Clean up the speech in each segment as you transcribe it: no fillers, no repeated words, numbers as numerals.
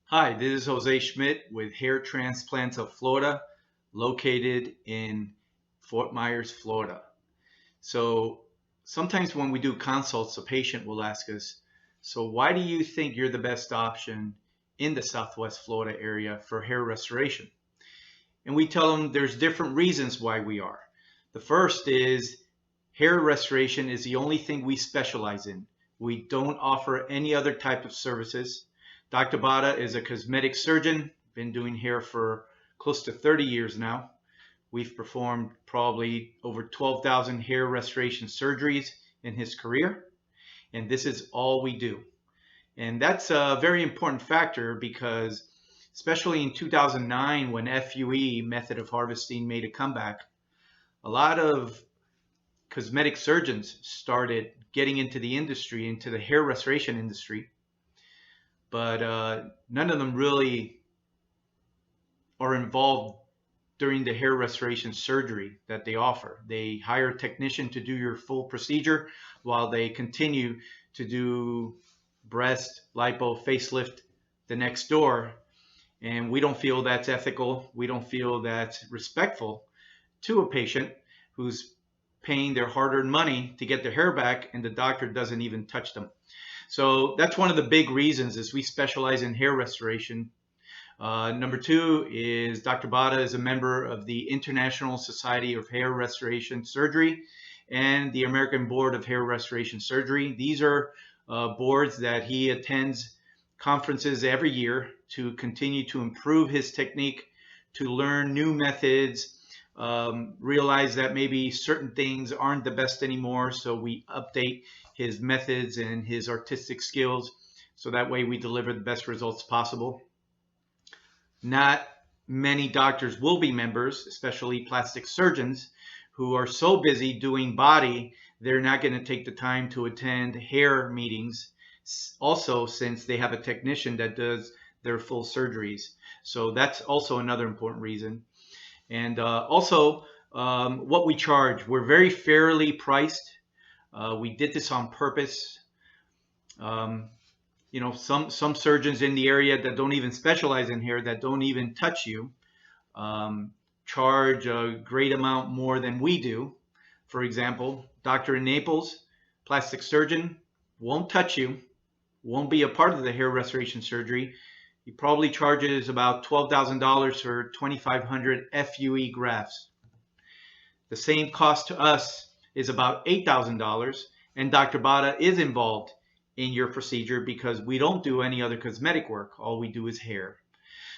Hi, this is Jose Schmidt with Hair Transplants of Florida, located in Fort Myers, Florida. So sometimes when we do consults, a patient will ask us, so why do you think you're the best option in the Southwest Florida area for hair restoration? And we tell them there's different reasons why we are. The first is hair restoration is the only thing we specialize in. We don't offer any other type of services. Dr. Bada is a cosmetic surgeon, been doing hair for close to 30 years now. We've performed probably over 12,000 hair restoration surgeries in his career, and this is all we do. And that's a very important factor because, especially in 2009, when FUE, method of harvesting, made a comeback, a lot of cosmetic surgeons started getting into the industry, into the hair restoration industry, but none of them really are involved during the hair restoration surgery that they offer. They hire a technician to do your full procedure while they continue to do breast, lipo, facelift the next door. And we don't feel that's ethical. We don't feel that's respectful to a patient who's paying their hard-earned money to get their hair back, and the doctor doesn't even touch them. So that's one of the big reasons is we specialize in hair restoration. Number two is Dr. Bada is a member of the International Society of Hair Restoration Surgery and the American Board of Hair Restoration Surgery. These are boards that he attends conferences every year to continue to improve his technique, to learn new methods, realize that maybe certain things aren't the best anymore, so we update his methods and his artistic skills so that way we deliver the best results possible. Not many doctors will be members, especially plastic surgeons who are so busy doing body, they're not going to take the time to attend hair meetings. Also, since they have a technician that does their full surgeries. So that's also another important reason. And also, what we charge, we're very fairly priced. We did this on purpose. Some surgeons in the area that don't even specialize in hair, that don't even touch you, charge a great amount more than we do. For example, doctor in Naples, plastic surgeon, won't touch you, won't be a part of the hair restoration surgery. He probably charges about $12,000 for 2,500 FUE grafts. The same cost to us is about $8,000, and Dr. Bada is involved in your procedure because we don't do any other cosmetic work. All we do is hair.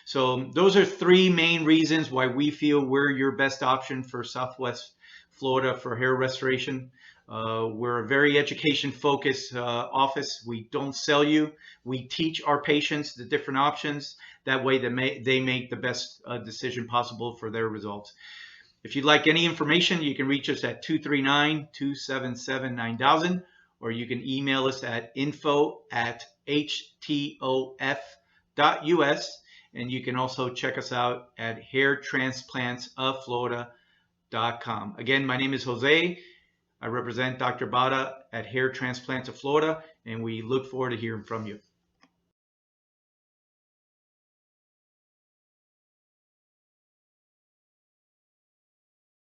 So those are three main reasons why we feel we're your best option for Southwest Florida for hair restoration. We're a very education-focused office. We don't sell you. We teach our patients the different options. That way they make the best decision possible for their results. If you'd like any information, you can reach us at 239-277-9000, or you can email us at info@htof.us, and you can also check us out at hairtransplantsofFlorida.com. Again, my name is Jose. I represent Dr. Bada at Hair Transplants of Florida, and we look forward to hearing from you.